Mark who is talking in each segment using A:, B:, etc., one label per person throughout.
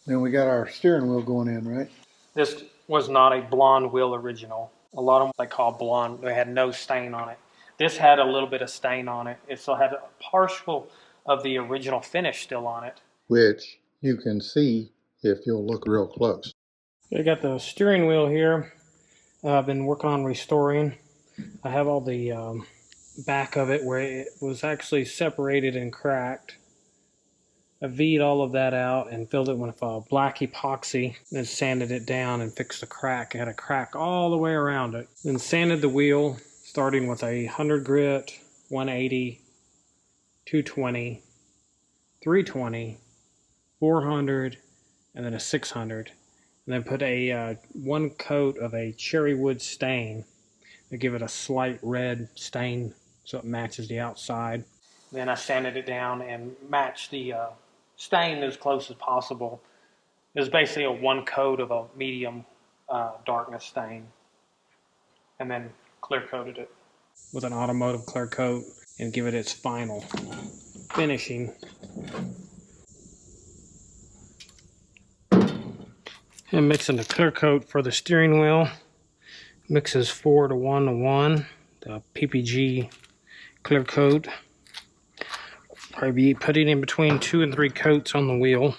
A: Then we got our steering wheel going in, right?
B: This was not a blonde wheel original. A lot of them they call blonde. They had no stain on it. This had a little bit of stain on it. It still had a partial of the original finish still on it.
A: Which you can see if you'll look real close.
B: I got the steering wheel here. I've been working on restoring. I have all the back of it where it was actually separated and cracked. I V'd all of that out and filled it with black epoxy, then sanded it down and fixed the crack. It had a crack all the way around it. Then sanded the wheel, starting with a 100 grit, 180, 220, 320, 400, and then a 600. And then put a one coat of a cherry wood stain to give it a slight red stain so it matches the outside. Then I sanded it down and matched the stain as close as possible. It was basically a one coat of a medium darkness stain, and then clear coated it with an automotive clear coat and give it its final finishing. And mixing the clear coat for the steering wheel. Mixes 4 to 1 to 1. The PPG clear coat. Probably be putting in between 2 and 3 coats on the wheel.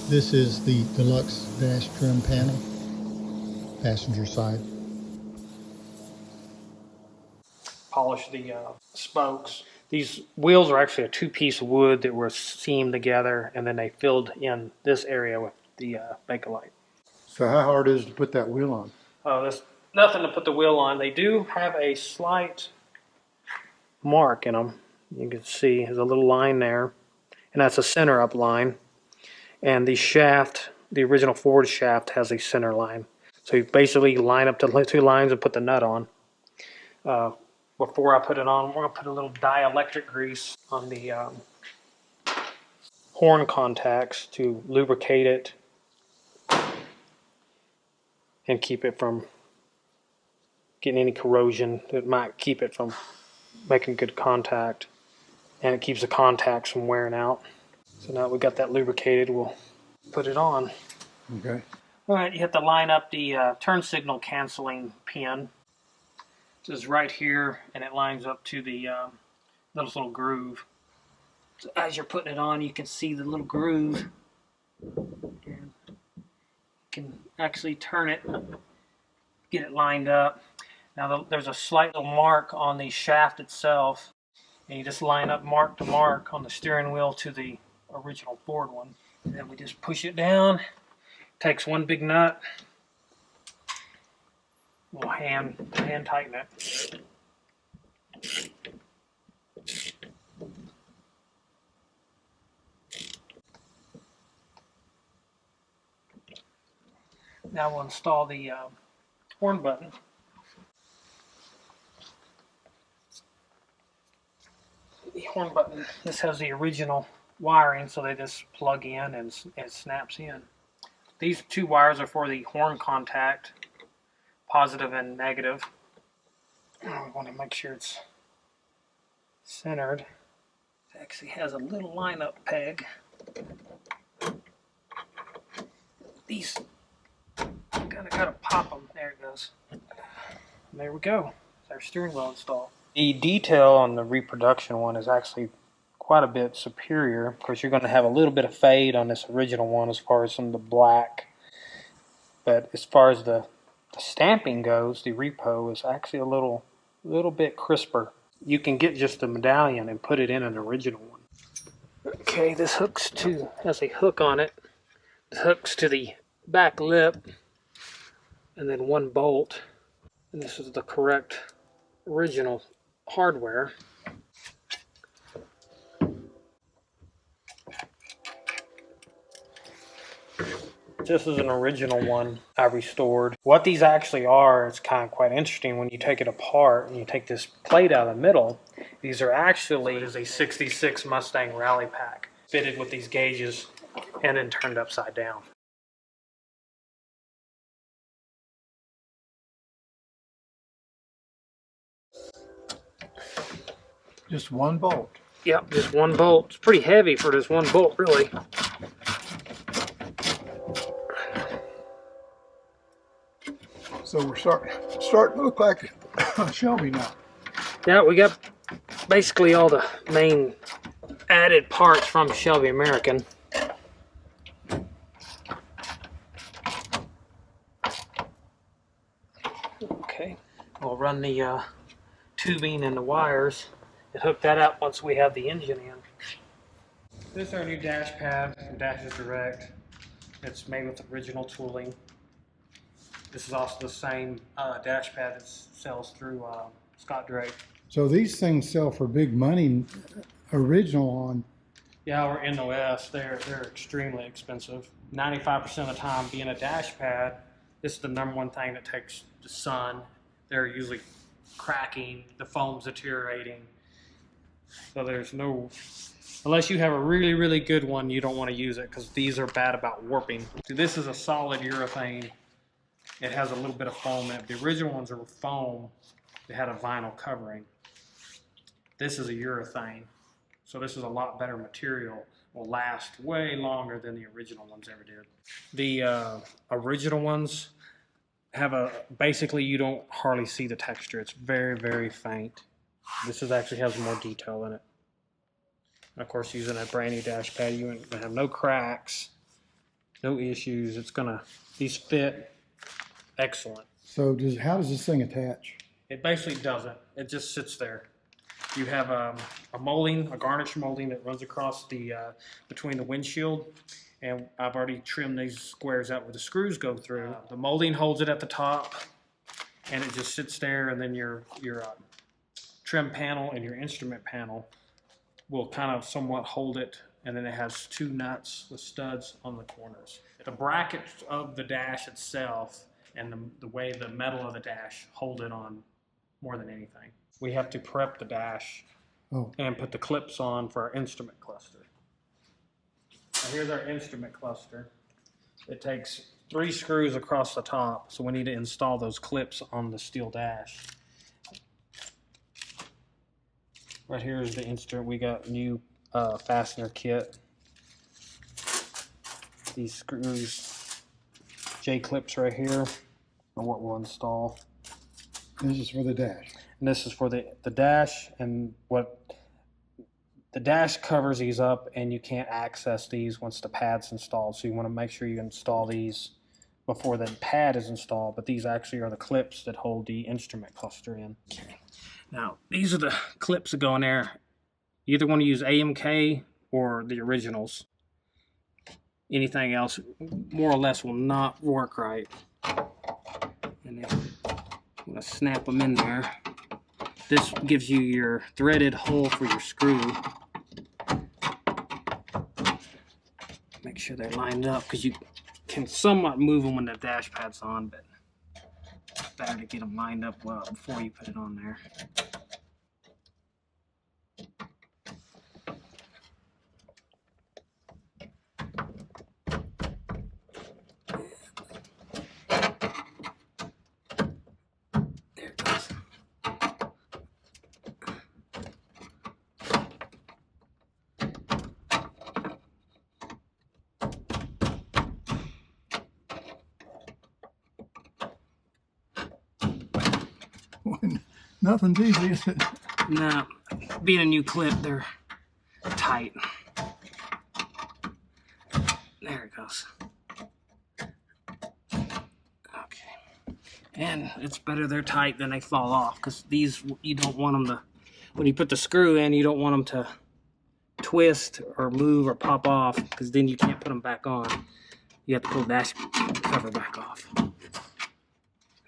A: This is the Deluxe dash trim panel, passenger side.
B: Polish the spokes. These wheels are actually a two-piece wood that were seamed together, and then they filled in this area with the Bakelite.
A: So how hard is it to put that wheel on?
B: Oh, there's nothing to put the wheel on. They do have a slight mark in them. You can see there's a little line there, and that's a center up line. And the shaft, the original Ford shaft, has a center line. So you basically line up the two lines and put the nut on. Before I put it on, we're going to put a little dielectric grease on the horn contacts to lubricate it and keep it from getting any corrosion that might keep it from making good contact. And it keeps the contacts from wearing out. So now we got that lubricated, we'll put it on.
A: Okay.
B: All right, you have to line up the turn signal canceling pin. This is right here, and it lines up to the little groove. So as you're putting it on, you can see the little groove. And you can actually turn it, get it lined up. Now there's a slight little mark on the shaft itself, and you just line up mark to mark on the steering wheel to the original Ford one. And then we just push it down. Takes one big nut. We'll hand tighten it. Now we'll install the horn button. The horn button, this has the original wiring, so they just plug in and it snaps in. These two wires are for the horn contact, positive and negative. I want to make sure it's centered. It actually has a little lineup peg. These kind of gotta pop them. There it goes. And there we go. It's our steering wheel installed. The detail on the reproduction one is actually quite a bit superior. Of course, you're going to have a little bit of fade on this original one as far as some of the black But as far as the stamping goes, the repo is actually a little bit crisper. You can get just the medallion and put it in an original one. Okay, this has a hook on it. It hooks to the back lip, and then one bolt. And this is the correct original hardware. This is an original one I restored. What these actually are is kind of quite interesting. When you take it apart and you take this plate out of the middle, these are actually it is a 66 Mustang Rally Pack fitted with these gauges and then turned upside down.
A: Just one bolt.
B: Yep, just one bolt. It's pretty heavy for this one bolt, really.
A: So we're starting to look like a Shelby now.
B: Yeah, we got basically all the main added parts from Shelby American. Okay, we'll run the tubing and the wires and hook that up once we have the engine in. This is our new dash pad from Dashes Direct. It's made with original tooling. This is also the same dash pad that sells through Scott Drake.
A: So these things sell for big money, original on.
B: Yeah, we're in the West. They're extremely expensive. 95% of the time, being a dash pad, this is the #1 thing that takes the sun. They're usually cracking, the foam's deteriorating. So there's no, unless you have a really, really good one, you don't want to use it because these are bad about warping. So this is a solid urethane. It has a little bit of foam in it. The original ones are foam. They had a vinyl covering. This is a urethane. So this is a lot better material. Will last way longer than the original ones ever did. The original ones have basically you don't hardly see the texture. It's very, very faint. This actually has more detail in it. And of course, using a brand new dash pad, you ain't gonna have no cracks, no issues. These fit excellent.
A: So how does this thing attach?
B: It basically doesn't. It just sits there. You have a molding, a garnish molding that runs across the between the windshield, and I've already trimmed these squares out where the screws go through. The molding holds it at the top, and it just sits there, and then your trim panel and your instrument panel will kind of somewhat hold it, and then it has 2 nuts with studs on the corners. The bracket of the dash itself and the way the metal of the dash hold it on more than anything. We have to prep the dash and put the clips on for our instrument cluster. Now here's our instrument cluster. It takes 3 screws across the top, so we need to install those clips on the steel dash. Right here is the instrument. We got new fastener kit. These screws, J-clips right here are what we'll install.
A: This is for the dash.
B: And this is for the dash, and what the dash covers these up, and you can't access these once the pad's installed. So you want to make sure you install these before the pad is installed, but these actually are the clips that hold the instrument cluster in. Okay. Now, these are the clips that go in there. You either want to use AMK or the originals. Anything else, more or less, will not work right. And then I'm going to snap them in there. This gives you your threaded hole for your screw. Make sure they're lined up, because you can somewhat move them when the dash pad's on, but it's better to get them lined up well before you put it on there. There it goes.
A: Nothing's easy, is it?
B: No, being a new clip, they're tight. There it goes. And it's better they're tight than they fall off, because these, you don't want them to, when you put the screw in, you don't want them to twist or move or pop off, because then you can't put them back on. You have to pull the dash cover back off.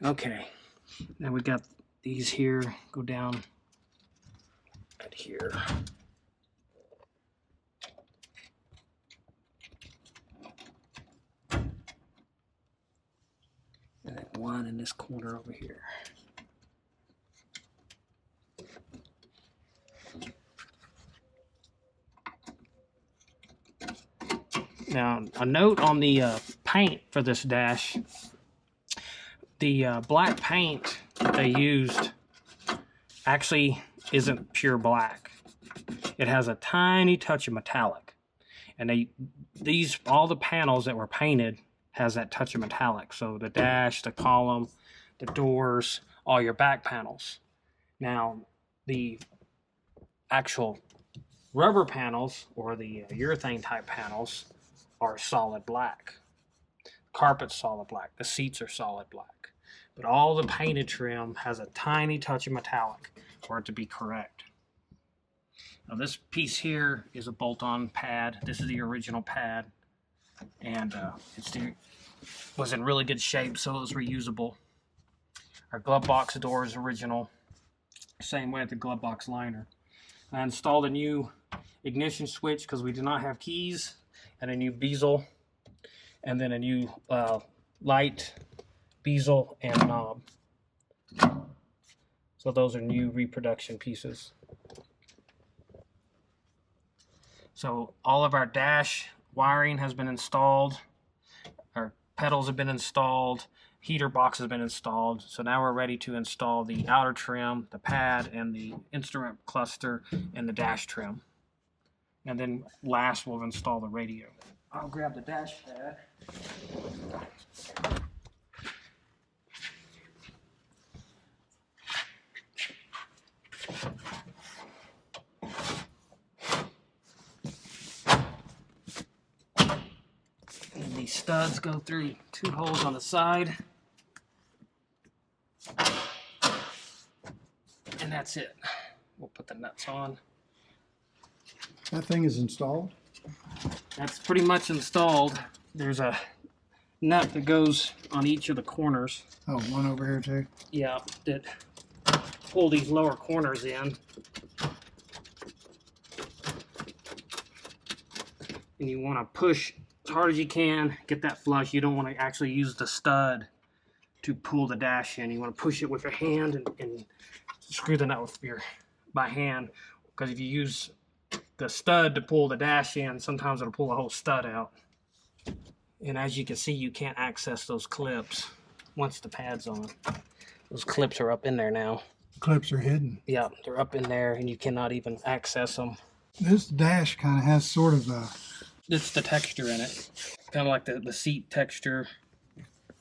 B: Okay, now we got these here, go down at here. And then one in this corner over here. Now, a note on the paint for this dash. The black paint that they used actually isn't pure black. It has a tiny touch of metallic. And all the panels that were painted has that touch of metallic. So the dash, the column, the doors, all your back panels. Now, the actual rubber panels, or the urethane type panels, are solid black. Carpet's solid black. The seats are solid black. But all the painted trim has a tiny touch of metallic for it to be correct. Now this piece here is a bolt-on pad. This is the original pad. And was in really good shape, so it was reusable. Our glove box door is original. Same way with the glove box liner. I installed a new ignition switch because we did not have keys, and a new bezel, and then a new light, bezel, and knob. So those are new reproduction pieces. So all of our dash wiring has been installed. Our pedals have been installed. Heater box has been installed. So now we're ready to install the outer trim, the pad, and the instrument cluster, and the dash trim. And then last we'll install the radio. I'll grab the dash pad. And these studs go through 2 holes on the side. And that's it. We'll put the nuts on.
A: That thing is installed?
B: That's pretty much installed. There's a nut that goes on each of the corners.
A: Oh, one over here too?
B: Yeah, that pull these lower corners in. And you want to push as hard as you can, get that flush. You don't want to actually use the stud to pull the dash in. You want to push it with your hand and screw the nut with by hand. Because if you use the stud to pull the dash in, sometimes it'll pull the whole stud out. And as you can see, you can't access those clips once the pad's on. Those clips are up in there now.
A: Clips are hidden.
B: Yeah, they're up in there and you cannot even access them.
A: This dash kind of has sort of a...
B: It's the texture in it. Kind of like the seat texture.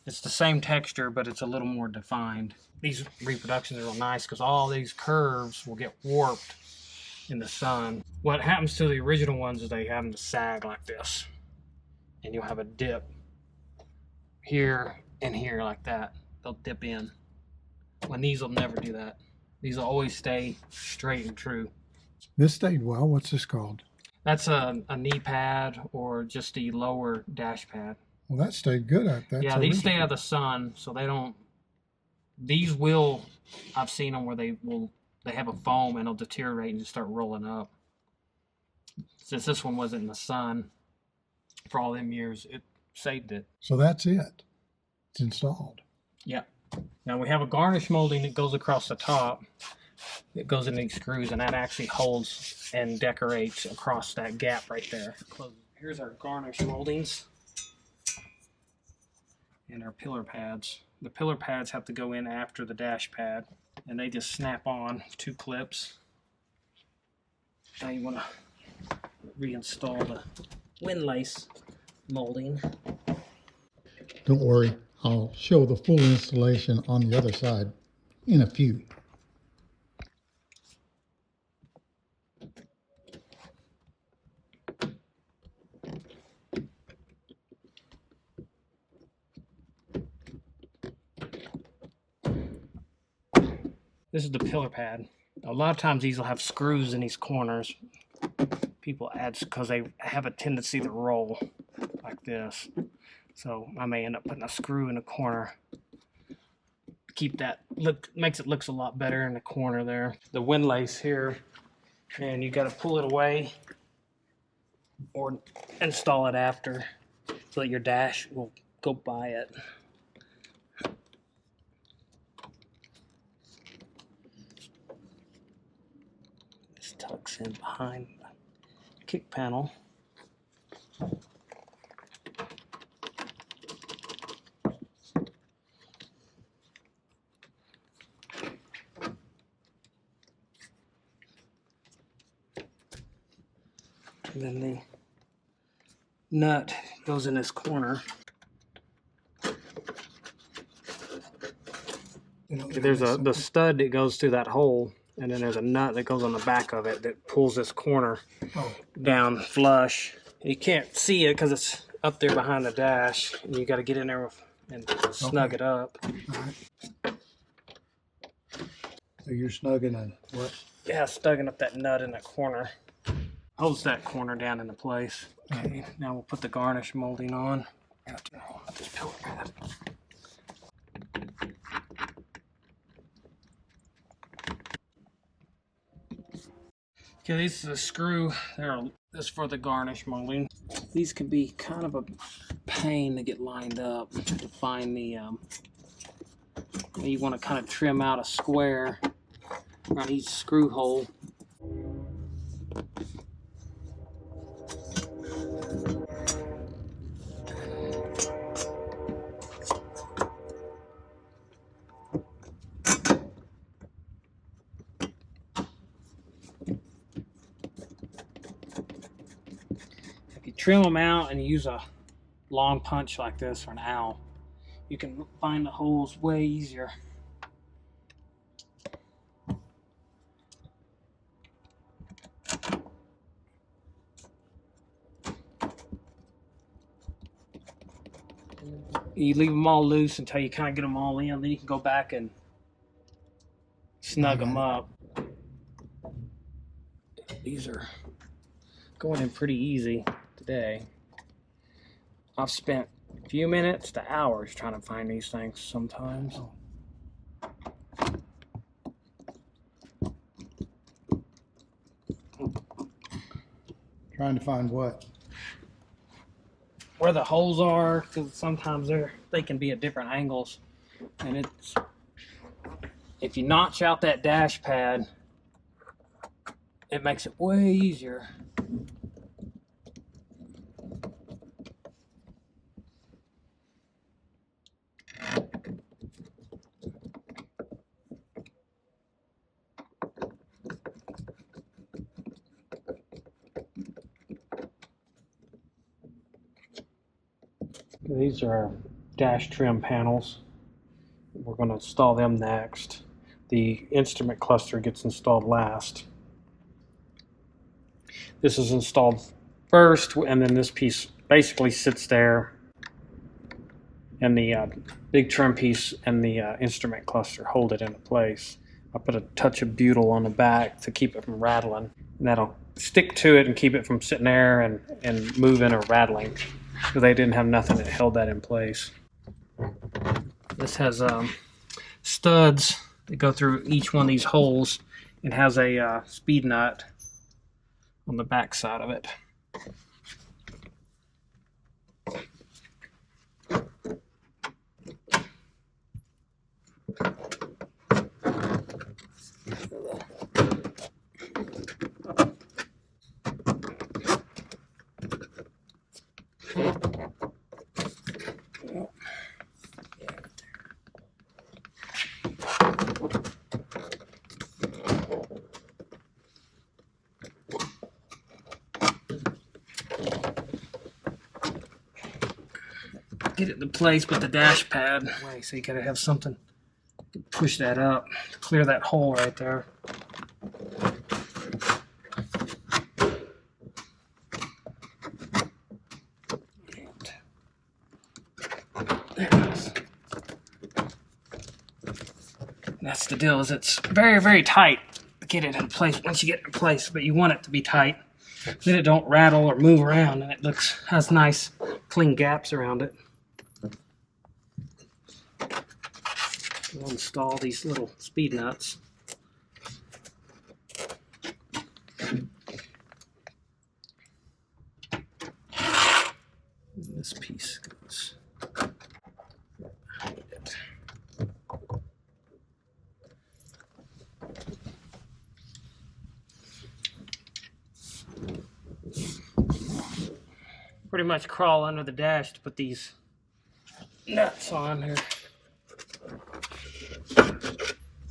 B: It's the same texture, but it's a little more defined. These reproductions are real nice because all these curves will get warped in the sun. What happens to the original ones is they have them to sag like this. And you'll have a dip here and here like that. They'll dip in. When these will never do that. These will always stay straight and true.
A: This stayed well. What's this called?
B: That's a knee pad or just the lower dash pad.
A: Well, that stayed good. That's
B: yeah, these stay out of the sun, so they don't. These will. I've seen them where they have a foam and it'll deteriorate and just start rolling up. Since this one wasn't in the sun for all them years, it saved it.
A: So that's it. It's installed.
B: Yeah. Now we have a garnish molding that goes across the top. It goes in these screws, and that actually holds and decorates across that gap right there. Here's our garnish moldings and our pillar pads. The pillar pads have to go in after the dash pad, and they just snap on 2 clips. Now you want to reinstall the windlace molding.
A: Don't worry, I'll show the full installation on the other side in a few.
B: This is the pillar pad. A lot of times these will have screws in these corners. People add because they have a tendency to roll like this. So I may end up putting a screw in the corner. Keep that look, makes it looks a lot better in the corner there. The windlace here, and you got to pull it away or install it after so that your dash will go by it. This tucks in behind the kick panel. And then the nut goes in this corner. There's the stud that goes through that hole, and then there's a nut that goes on the back of it that pulls this corner down flush. You can't see it because it's up there behind the dash, and you got to get in there and snug it up.
A: All right. So you're snugging in what?
B: Yeah, snugging up that nut in the corner. Holds that corner down into place. Okay, now we'll put the garnish molding on. This pillar pad. Okay, this is a screw. This is for the garnish molding. These can be kind of a pain to get lined up to find the. You want to kind of trim out a square around each screw hole. If you trim them out and you use a long punch like this or an owl, you can find the holes way easier. You leave them all loose until you kind of get them all in, then you can go back and snug them up. These are going in pretty easy today. I've spent a few minutes to hours trying to find these things sometimes.
A: Trying to find what?
B: Where the holes are, because sometimes they can be at different angles, and if you notch out that dash pad, it makes it way easier. These are our dash trim panels. We're going to install them next. The instrument cluster gets installed last. This is installed first, and then this piece basically sits there, and the big trim piece and the instrument cluster hold it into place. I put a touch of butyl on the back to keep it from rattling, and that'll stick to it and keep it from sitting there and moving or rattling, because they didn't have nothing that held that in place. This has studs that go through each one of these holes, and has a speed nut on the back side of it. Get it in place with the dash pad. So you gotta have something to push that up to clear that hole right there. There it is. That's the deal, is it's very, very tight to get it in place once you get it in place, but you want it to be tight. Then it don't rattle or move around, and it has nice clean gaps around it. We'll install these little speed nuts. This piece goes behind it. Pretty much crawl under the dash to put these nuts on here.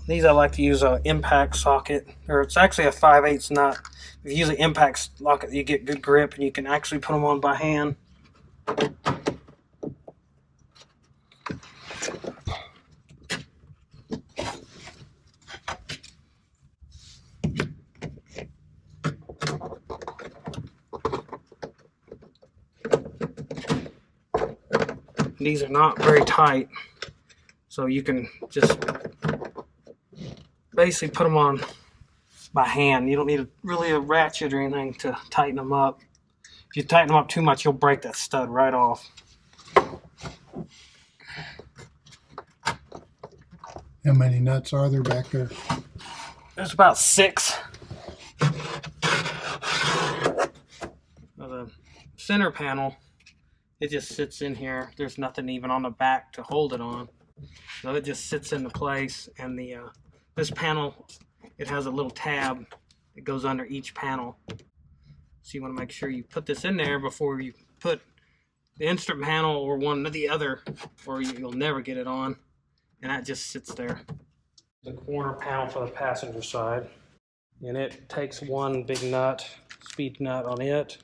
B: These I like to use an impact socket, or it's actually a 5/8 nut. If you use an impact socket, you get good grip, and you can actually put them on by hand. These are not very tight, so you can just basically put them on by hand. You don't need really a ratchet or anything to tighten them up. If you tighten them up too much, you'll break that stud right off.
C: How many nuts are there back there?
B: There's about 6. Now the center panel, it just sits in here. There's nothing even on the back to hold it on. So it just sits into place, and the this panel, it has a little tab that goes under each panel. So you want to make sure you put this in there before you put the instrument panel or one or the other, or you'll never get it on. And that just sits there. The corner panel for the passenger side. And it takes one big nut, speed nut on it,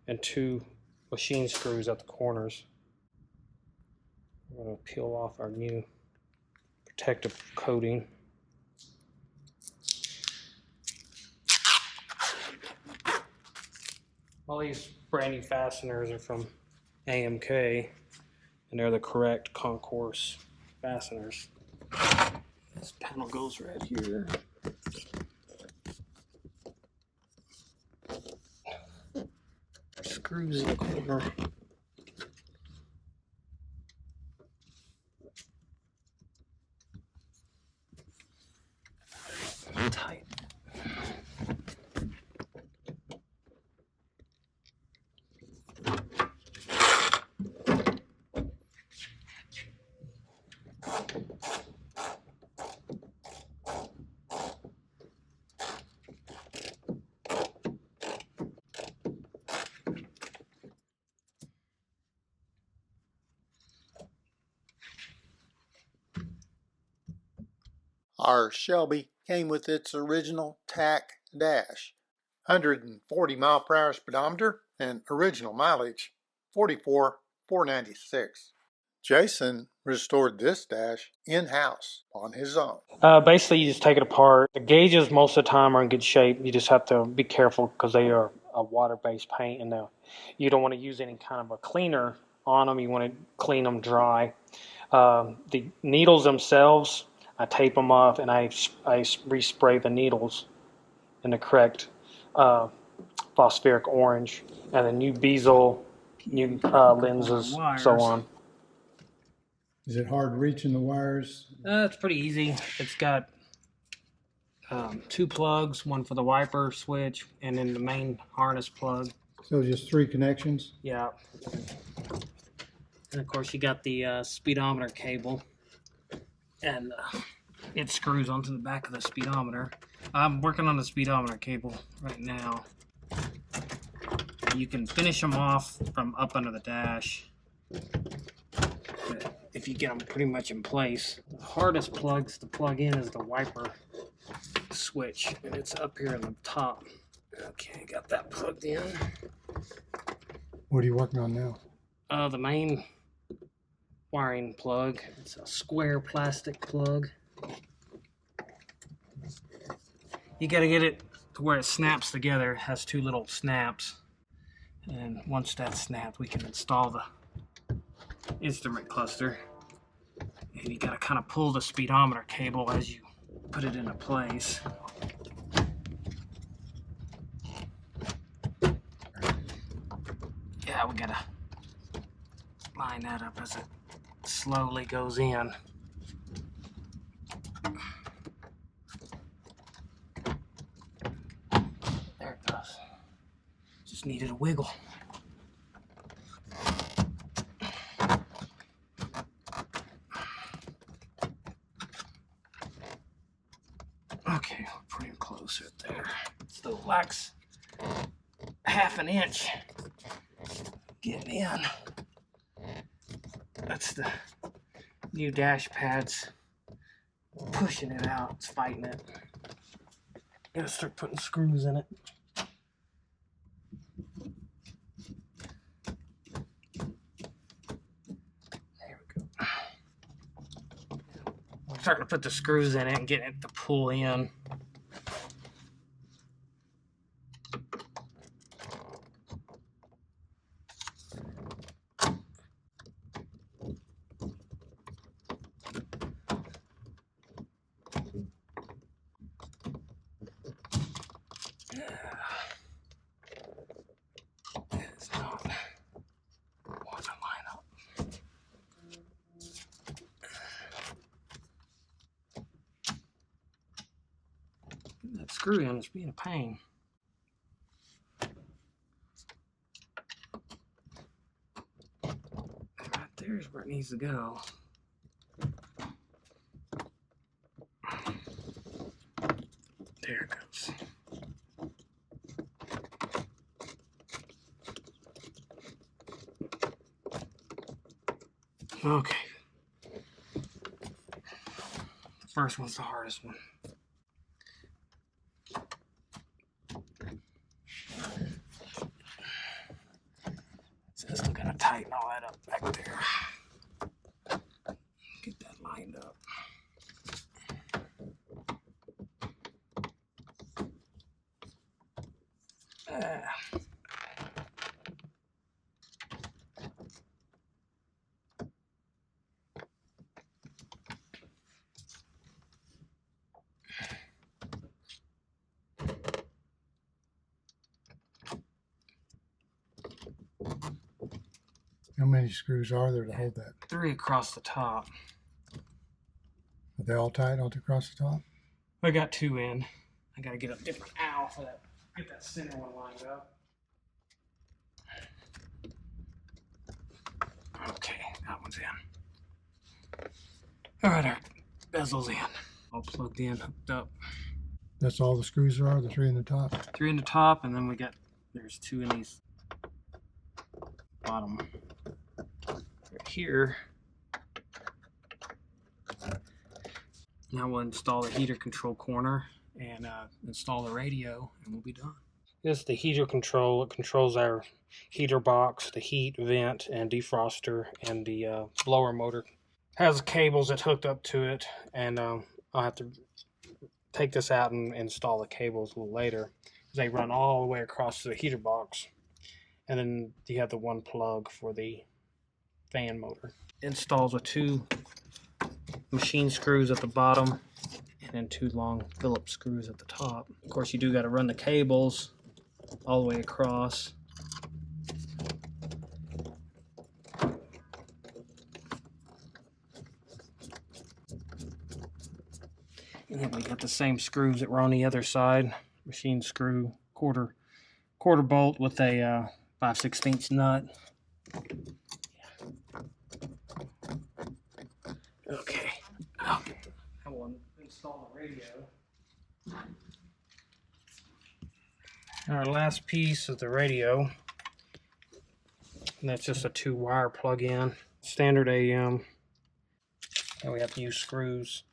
B: and 2 machine screws at the corners. We're going to peel off our new protective coating. All these brand new fasteners are from AMK, and they're the correct concourse fasteners. This panel goes right here. Screws in the corner. Tight.
A: Our Shelby came with its original tack dash, 140 mile per hour speedometer, and original mileage 44,496. Jason restored this dash in-house on his own.
B: Basically, you just take it apart. The gauges most of the time are in good shape. You just have to be careful because they are a water-based paint, and you don't want to use any kind of a cleaner on them. You want to clean them dry. The needles themselves, I tape them off, and I respray the needles in the correct phosphoric orange, and then new bezel, new lenses, so on.
C: Is it hard reaching the wires?
B: It's pretty easy. It's got 2 plugs, one for the wiper switch, and then the main harness plug.
C: So just 3 connections?
B: Yeah. And of course you got the speedometer cable, and it screws onto the back of the speedometer. I'm working on the speedometer cable right now. You can finish them off from up under the dash, but if you get them pretty much in place. The hardest plugs to plug in is the wiper switch, and it's up here in the top. Okay, got that plugged in.
C: What are you working on now?
B: The main wiring plug. It's a square plastic plug. You got to get it to where it snaps together. It has 2 little snaps, and once that's snapped, we can install the instrument cluster. And you got to kind of pull the speedometer cable as you put it into place. Yeah, we gotta line that up as it slowly goes in. There it goes. Just needed a wiggle. Okay, we're pretty close right there. Still lacks half an inch getting in. That's the new dash pads pushing it out. It's fighting it. Gotta start putting screws in it. There we go. I'm starting to put the screws in it and getting it to pull in. It's not wanting to line up. That screw in is being a pain. Right there's where it needs to go. There it goes. Okay. The first one's the hardest one. So still gotta tighten all that up back there. Get that lined up.
C: How many screws are there to hold that?
B: 3 across the top.
C: Are they all tight all across the top?
B: I got 2 in. I gotta get a different owl for that. Get that center one lined up. Okay, that one's in. Alright, our bezel's in. All plugged in, hooked up.
C: That's all the screws there are, the 3 in the top?
B: 3 in the top, and then there's 2 in these bottom. Right here. Now we'll install the heater control corner and install the radio, and we'll be done. This is the heater control. It controls our heater box, the heat vent and defroster, and the blower motor. It has cables that hooked up to it, and I'll have to take this out and install the cables a little later. They run all the way across the heater box, and then you have the one plug for the fan motor. It installs with 2 machine screws at the bottom and then 2 long Phillips screws at the top. Of course, you do got to run the cables all the way across. And then we got the same screws that were on the other side. Machine screw, quarter bolt with a 5/16 nut. Okay, I will install the radio. Our last piece is the radio. And that's just a 2-wire plug-in, standard AM. And we have to use screws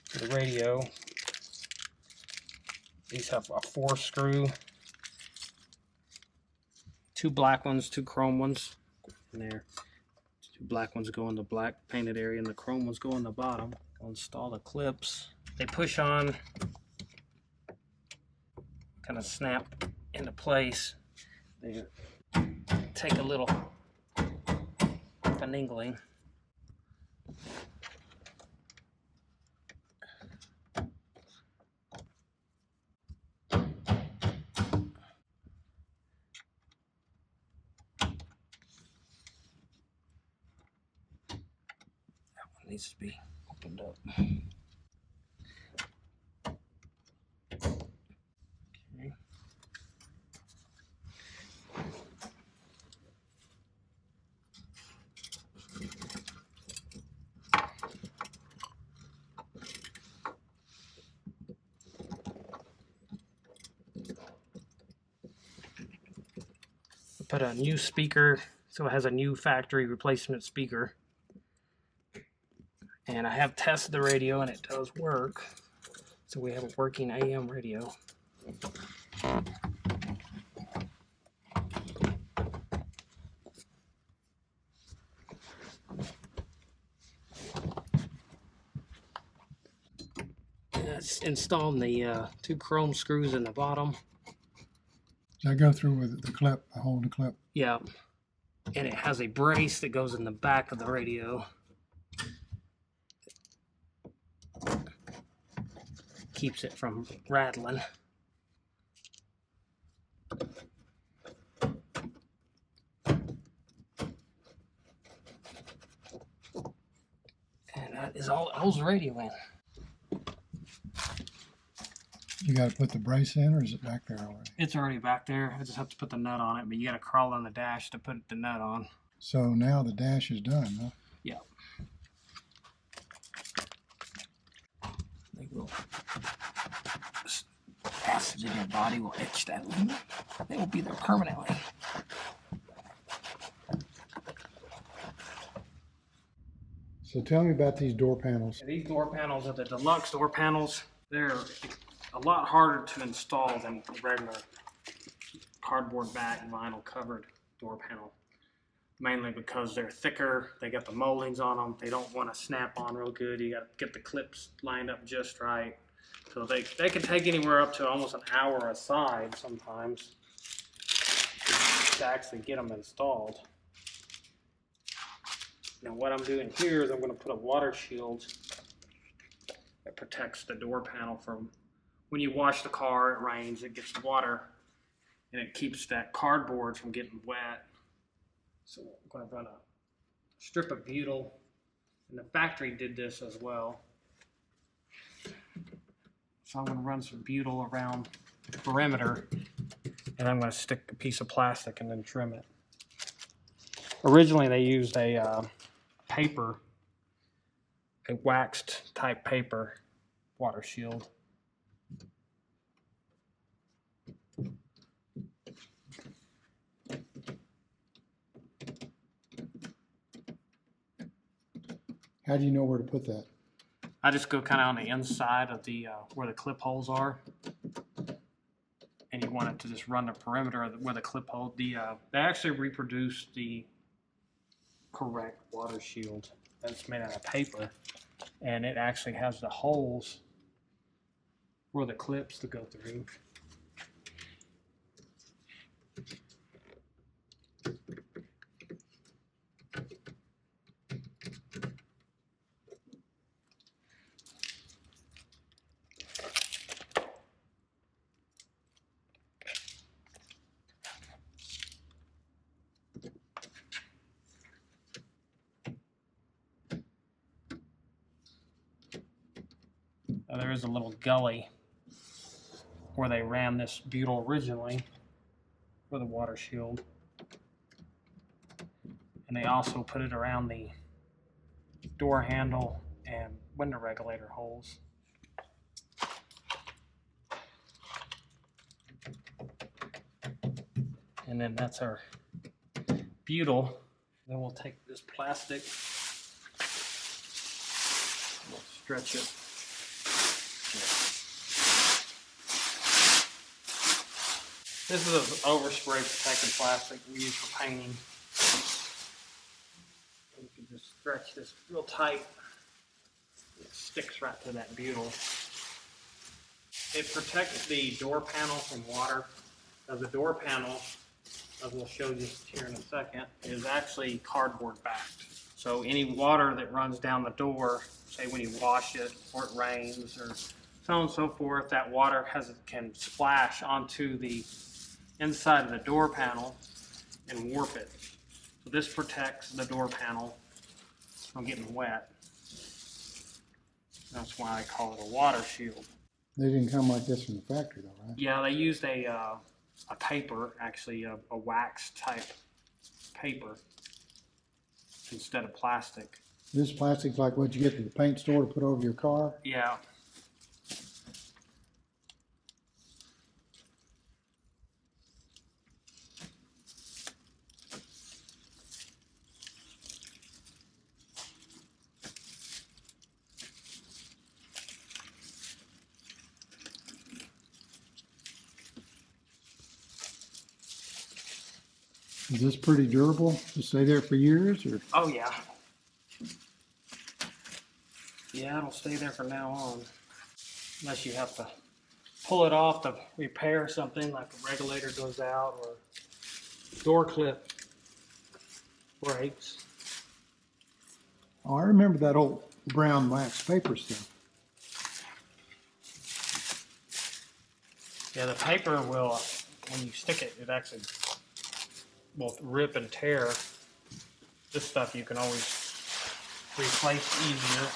B: for the radio. These have a 4 screw, 2 black ones, 2 chrome ones in there. 2 black ones go in the black painted area, and the chrome ones go in the bottom. I'll install the clips. They push on, kind of snap into place. They take a little finagling. needs to be opened up. Okay. Put a new speaker, so it has a new factory replacement speaker. And I have tested the radio and it does work. So we have a working AM radio. It's installing the 2 chrome screws in the bottom.
C: I go through with the clip, I hold the clip.
B: Yeah. And it has a brace that goes in the back of the radio. Keeps it from rattling. And that is all it holds the radio in.
C: You got to put the brace in, or is it back there already?
B: It's already back there. I just have to put the nut on it, but you got to crawl on the dash to put the nut on.
C: So now the dash is done, huh?
B: Yeah. They will. Acids in your body will etch that limit. They will be there permanently.
C: So tell me about these door panels.
B: These door panels are the Deluxe door panels. They're a lot harder to install than the regular cardboard back vinyl covered door panel. Mainly because they're thicker, they got the moldings on them, they don't want to snap on real good, you got to get the clips lined up just right. So they can take anywhere up to almost an hour aside sometimes to actually get them installed. Now what I'm doing here is I'm going to put a water shield that protects the door panel from when you wash the car, it rains, it gets water, and it keeps that cardboard from getting wet. So I'm going to run a strip of butyl, and the factory did this as well. So I'm going to run some butyl around the perimeter, and I'm going to stick a piece of plastic and then trim it. Originally they used a paper, a waxed type paper water shield.
C: How do you know where to put that?
B: I just go kind of on the inside of the where the clip holes are, and you want it to just run the perimeter of where the clip hole. They actually reproduce the correct water shield that's made out of paper, and it actually has the holes for the clips to go through. There is a little gully where they ran this butyl originally for the water shield, and they also put it around the door handle and window regulator holes. And then that's our butyl. Then we'll take this plastic, we'll stretch it. This is an overspray protected plastic we use for painting. You can just stretch this real tight. It sticks right to that butyl. It protects the door panel from water. The door panel, as we'll show you here in a second, is actually cardboard backed. So any water that runs down the door, say when you wash it or it rains or so on and so forth, that water can splash onto the inside of the door panel and warp it. So this protects the door panel from getting wet. That's why I call it a water shield.
C: They didn't come like this from the factory though, right?
B: Yeah, they used a paper, actually a wax type paper instead of plastic.
C: This plastic's like what you get to the paint store to put over your car.
B: Yeah.
C: Is this pretty durable to stay there for years, or?
B: Oh yeah. Yeah, it'll stay there from now on. Unless you have to pull it off to repair something, like a regulator goes out or door clip breaks.
C: Oh, I remember that old brown wax paper stuff.
B: Yeah, the paper will, when you stick it, it actually will rip and tear. This stuff you can always replace easier.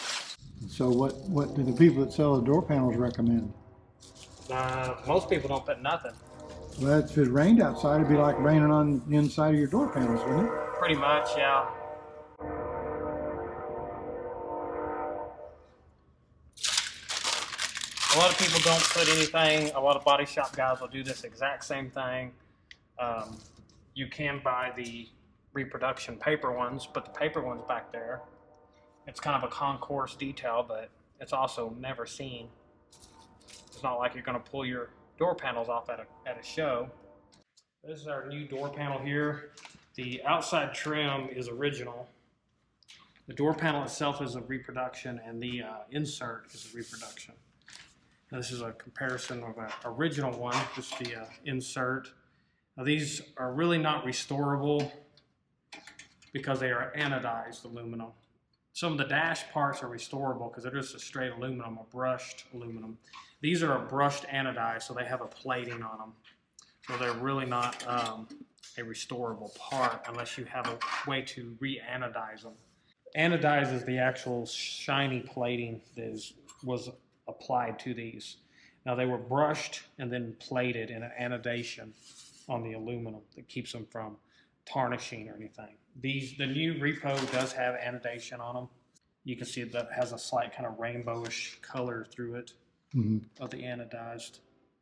C: So what do the people that sell the door panels recommend?
B: Most people don't put nothing.
C: Well, if it rained outside, it'd be like raining on the inside of your door panels, wouldn't it?
B: Pretty much, yeah. A lot of people don't put anything. A lot of body shop guys will do this exact same thing. You can buy the reproduction paper ones, but the paper ones back there, it's kind of a concourse detail, but it's also never seen. It's not like you're going to pull your door panels off at a show. This is our new door panel here. The outside trim is original. The door panel itself is a reproduction, and the insert is a reproduction. Now, this is a comparison of an original one, just the insert. Now, these are really not restorable because they are anodized aluminum. Some of the dash parts are restorable because they're just a straight aluminum, a brushed aluminum. These are a brushed anodized, so they have a plating on them. So they're really not a restorable part unless you have a way to re-anodize them. Anodized is the actual shiny plating that was applied to these. Now they were brushed and then plated in an anodization on the aluminum that keeps them from tarnishing or anything. The new repo does have anodization on them. You can see that has a slight kind of rainbowish color through it of the anodized.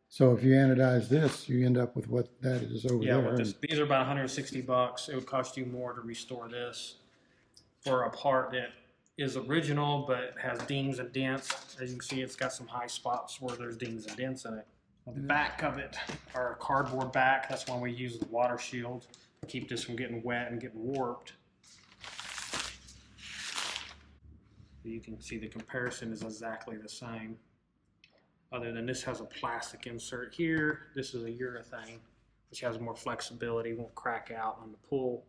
C: So if you anodize this, you end up with what that is over there.
B: Yeah, these are about $160. It would cost you more to restore this for a part that is original but has dings and dents. As you can see, it's got some high spots where there's dings and dents in it. The back of it are a cardboard back. That's when we use the water shield to keep this from getting wet and getting warped. You can see the comparison is exactly the same. Other than this has a plastic insert here. This is a urethane, which has more flexibility, won't crack out on the pull.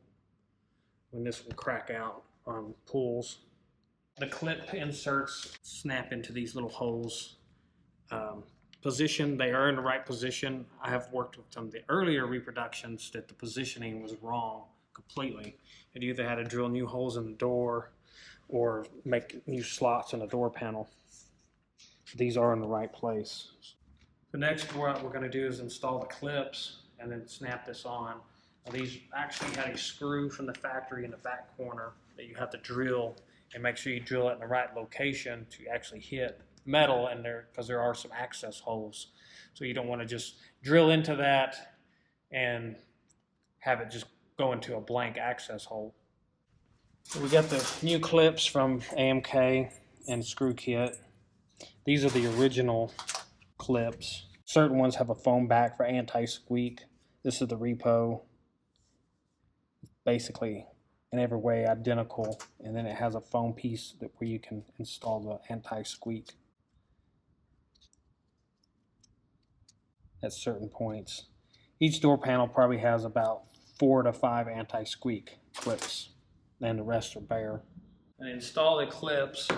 B: When this will crack out on pulls. The clip inserts snap into these little holes. Position, they are in the right position. I have worked with some of the earlier reproductions that the positioning was wrong completely. It either had to drill new holes in the door or make new slots in the door panel. These are in the right place. The next what we're going to do is install the clips and then snap this on. Now, these actually had a screw from the factory in the back corner that you have to drill and make sure you drill it in the right location to actually hit metal in there, because there are some access holes. So you don't want to just drill into that and have it just go into a blank access hole. So we got the new clips from AMK and screw kit. These are the original clips. Certain ones have a foam back for anti-squeak. This is the repo. Basically in every way identical, and then it has a foam piece where you can install the anti-squeak at certain points. Each door panel probably has about 4 to 5 anti-squeak clips, and the rest are bare. And install the clips,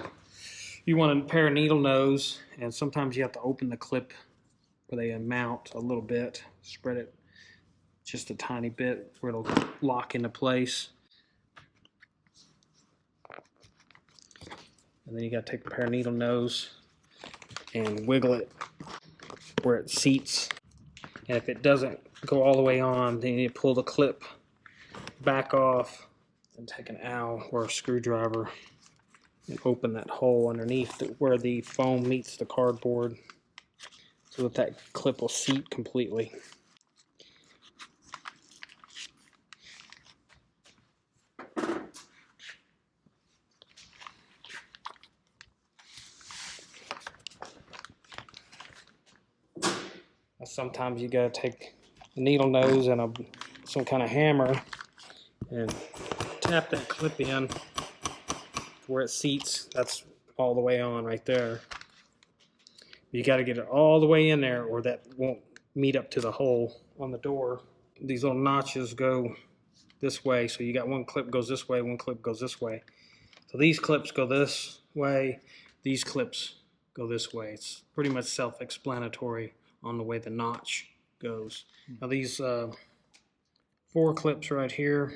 B: you want a pair of needle nose, and sometimes you have to open the clip where they mount a little bit, spread it just a tiny bit where it'll lock into place. And then you got to take a pair of needle nose and wiggle it where it seats. And if it doesn't go all the way on, then you need to pull the clip back off and take an Allen or a screwdriver and open that hole underneath where the foam meets the cardboard so that clip will seat completely. Sometimes you gotta take a needle nose and some kind of hammer and tap that clip in where it seats. That's all the way on right there. You got to get it all the way in there or that won't meet up to the hole on the door. These little notches go this way, so you got one clip goes this way, one clip goes this way. So these clips go this way, these clips go this way. It's pretty much self-explanatory on the way the notch goes. Now these 4 clips right here,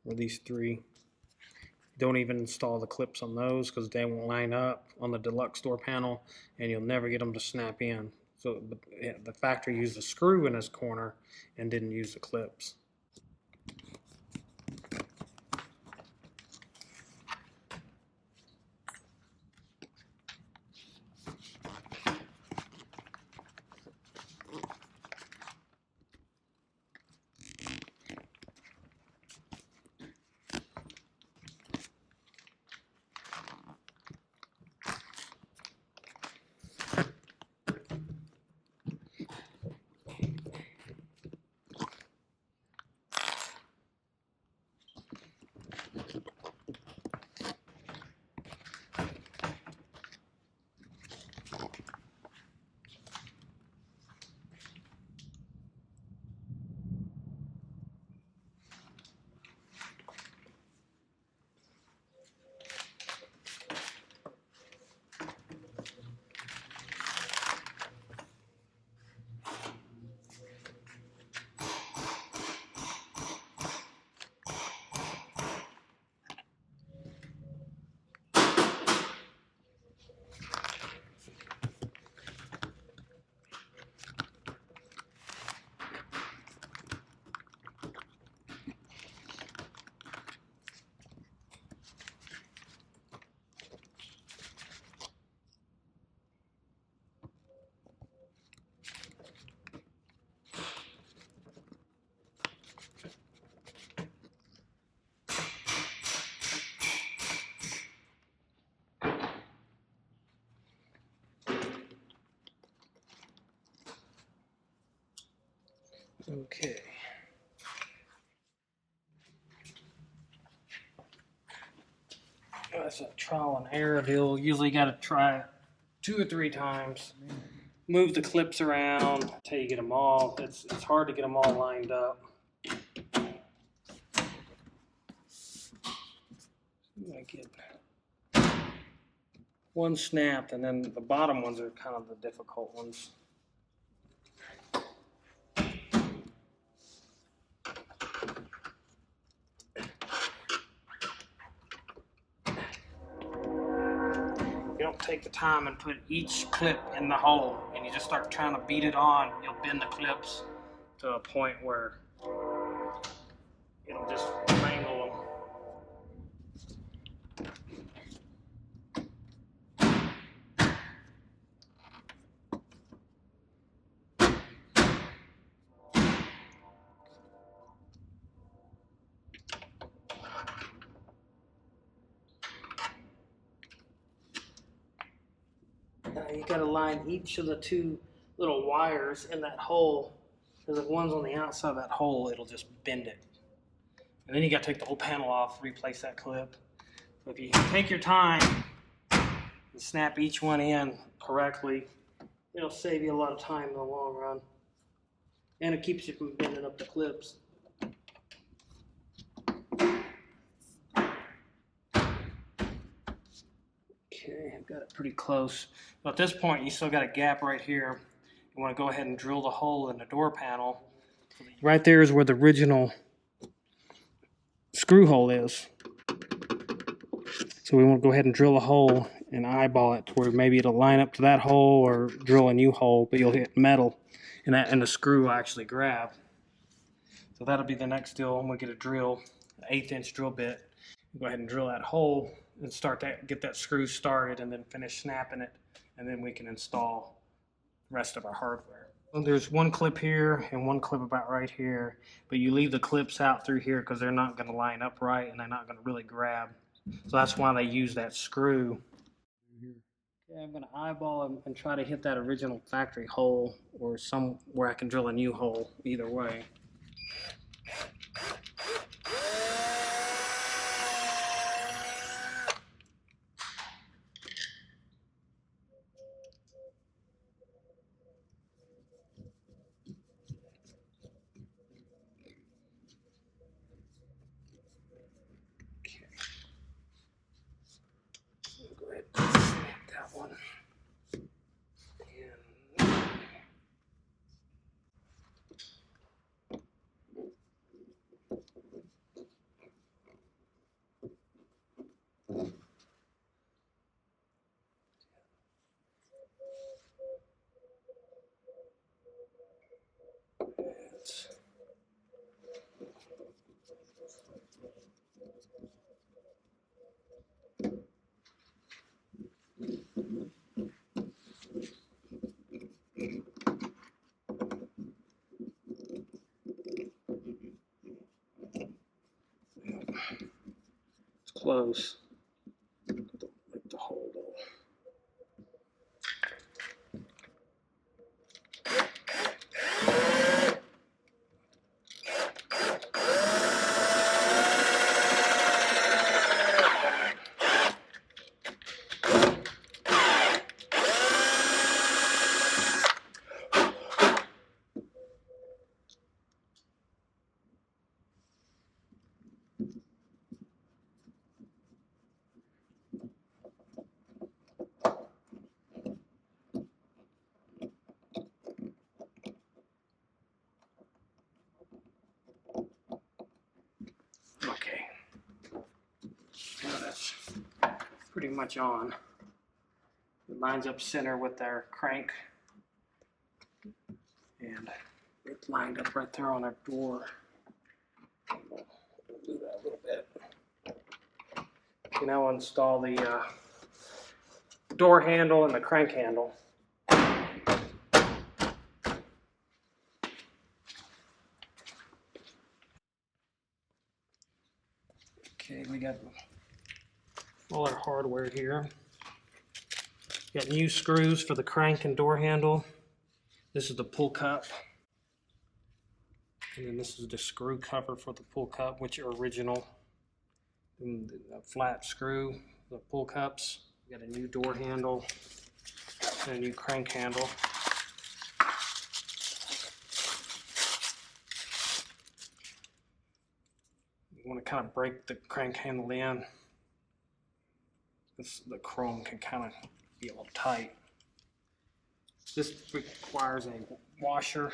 B: or these 3, don't even install the clips on those because they won't line up on the Deluxe door panel and you'll never get them to snap in. So the factory used a screw in this corner and didn't use the clips. Okay. That's a trial and error deal. Usually got to try it 2 or 3 times. Move the clips around until you get them all. It's hard to get them all lined up. I get one snapped, and then the bottom ones are kind of the difficult ones. If you don't take the time and put each clip in the hole and you just start trying to beat it on, you'll bend the clips to a point where it'll just mangle them. You got to line each of the 2 little wires in that hole, because if one's on the outside of that hole, it'll just bend it. And then you got to take the whole panel off, replace that clip. So if you take your time and snap each one in correctly, it'll save you a lot of time in the long run. And it keeps you from bending up the clips. Okay, I've got it pretty close. But at this point, you still got a gap right here. You want to go ahead and drill the hole in the door panel. Right there is where the original screw hole is. So we want to go ahead and drill a hole and eyeball it to where maybe it'll line up to that hole or drill a new hole, but you'll hit metal and the screw will actually grab. So that'll be the next deal. I'm going to get a drill, an 1/8 inch drill bit. Go ahead and drill that hole and get that screw started and then finish snapping it. And then we can install the rest of our hardware. Well, there's one clip here and one clip about right here, but you leave the clips out through here because they're not going to line up right and they're not going to really grab. So that's why they use that screw. Okay, I'm going to eyeball and try to hit that original factory hole or somewhere I can drill a new hole, either way. Go ahead and snap that one. It's close. Like the hole though. Okay. Now that's pretty much on. It lines up center with our crank. And it's lined up right there on our door. We'll do that a little bit. Okay, now we'll install the door handle and the crank handle. Okay, we got all our hardware here. Got new screws for the crank and door handle. This is the pull cup. And then this is the screw cover for the pull cup, which are original. And the flat screw, the pull cups. We got a new door handle and a new crank handle. You want to kind of break the crank handle in. The chrome can kind of be a little tight. This requires a washer,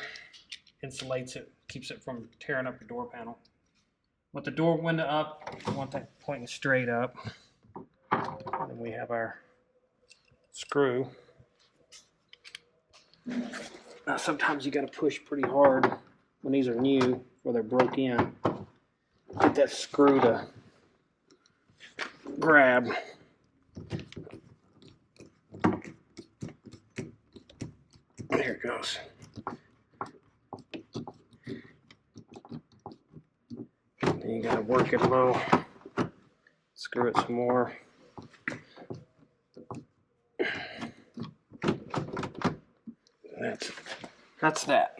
B: insulates it, keeps it from tearing up your door panel. With the door window up, you want that pointing straight up. And then we have our screw. Now sometimes you got to push pretty hard when these are new or they're broke in. Get that screw to grab. There it goes. Then you gotta work it low. Screw it some more. That's that.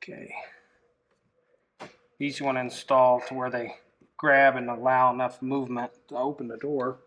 B: Okay. These you want to install to where they grab and allow enough movement to open the door.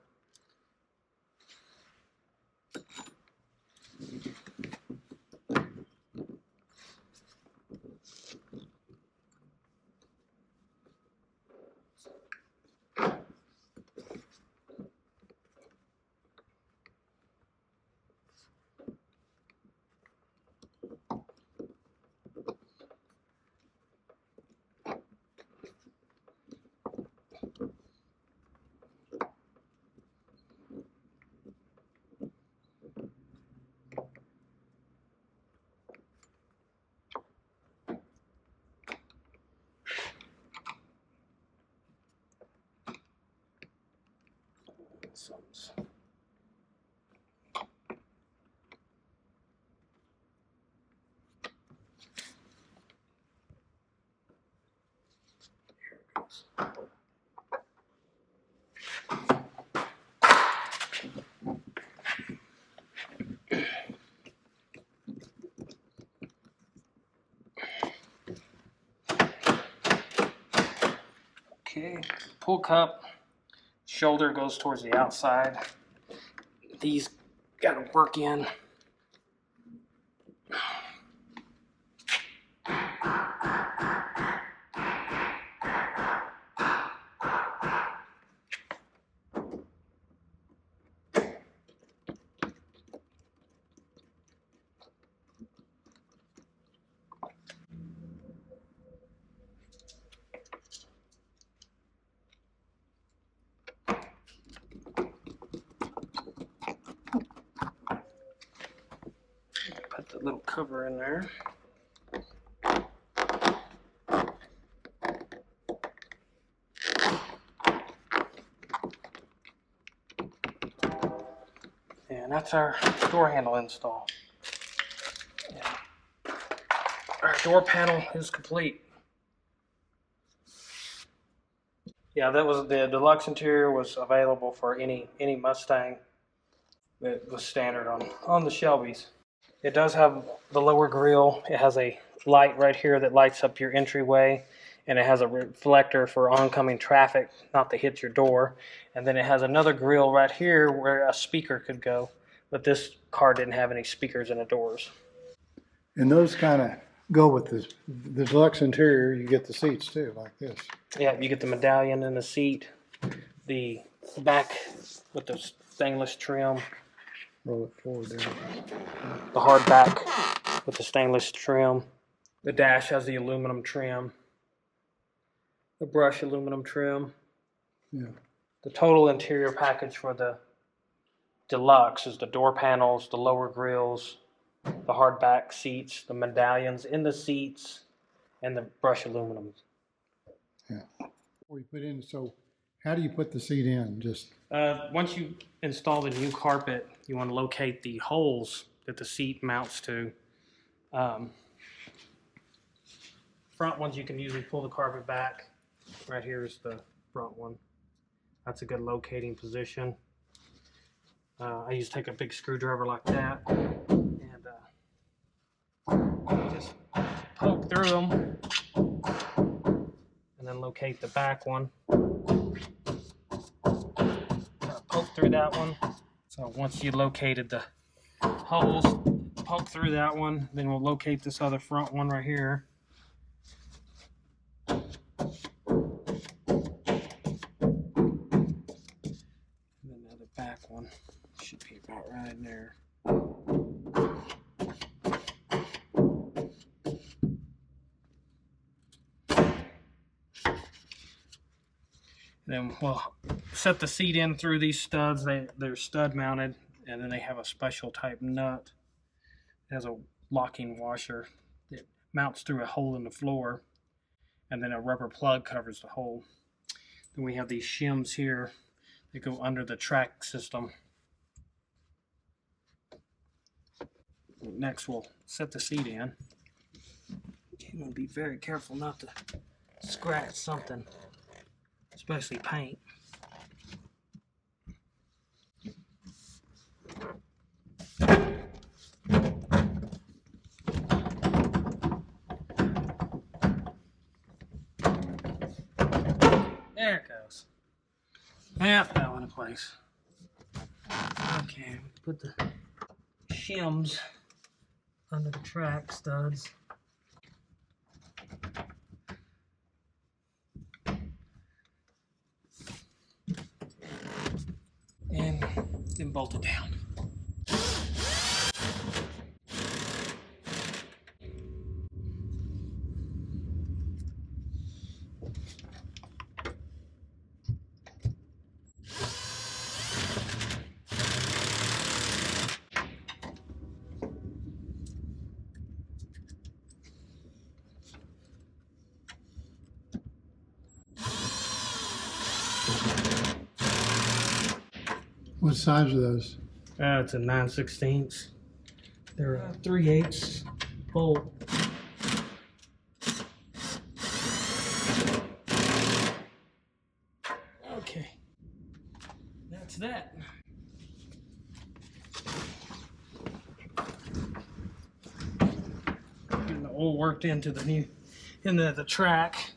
B: Something's... Here it goes. Okay, pull cup, shoulder goes towards the outside. These got to work in. Put the little cover in there. And that's our door handle install. And our door panel is complete. Yeah, that was the Deluxe interior was available for any Mustang that was standard on the Shelbys. It does have the lower grille. It has a light right here that lights up your entryway, and it has a reflector for oncoming traffic not to hit your door. And then it has another grille right here where a speaker could go, but this car didn't have any speakers in the doors.
C: And those kind of go with the Deluxe interior. You get the seats too, like this.
B: Yeah, you get the medallion in the seat, the back with the stainless trim,
C: Roll it forward there.
B: the hard back with the stainless trim. The dash has the aluminum trim, the brush aluminum trim.
C: Yeah.
B: The total interior package for the Deluxe is the door panels, the lower grills, the hard back seats, the medallions in the seats, and the brush aluminum.
C: Yeah. Before you put in, so how do you put the seat in? Just
B: Once you install the new carpet, you want to locate the holes that the seat mounts to. Front ones you can usually pull the carpet back. Right here is the front one. That's a good locating position. I used to take a big screwdriver like that and just poke through them and then locate the back one. Poke through that one. So once you located the holes, poke through that one, then we'll locate this other front one right here. And then the other back one should be about right in there. Then we'll set the seat in through these studs. They're stud mounted, and then they have a special type nut. It has a locking washer that mounts through a hole in the floor, and then a rubber plug covers the hole. Then we have these shims here that go under the track system. Next, we'll set the seat in. You want to be very careful not to scratch something, especially paint. There it goes. That fell into place. Okay, put the shims under the track studs. And then bolt it down.
C: What size are those?
B: It's a 9/16. They're 3/8 bolt. Okay, that's that. Getting the oil worked into the track.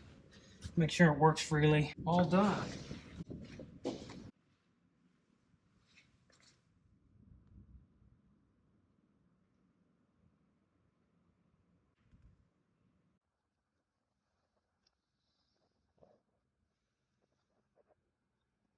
B: Make sure it works freely. All done.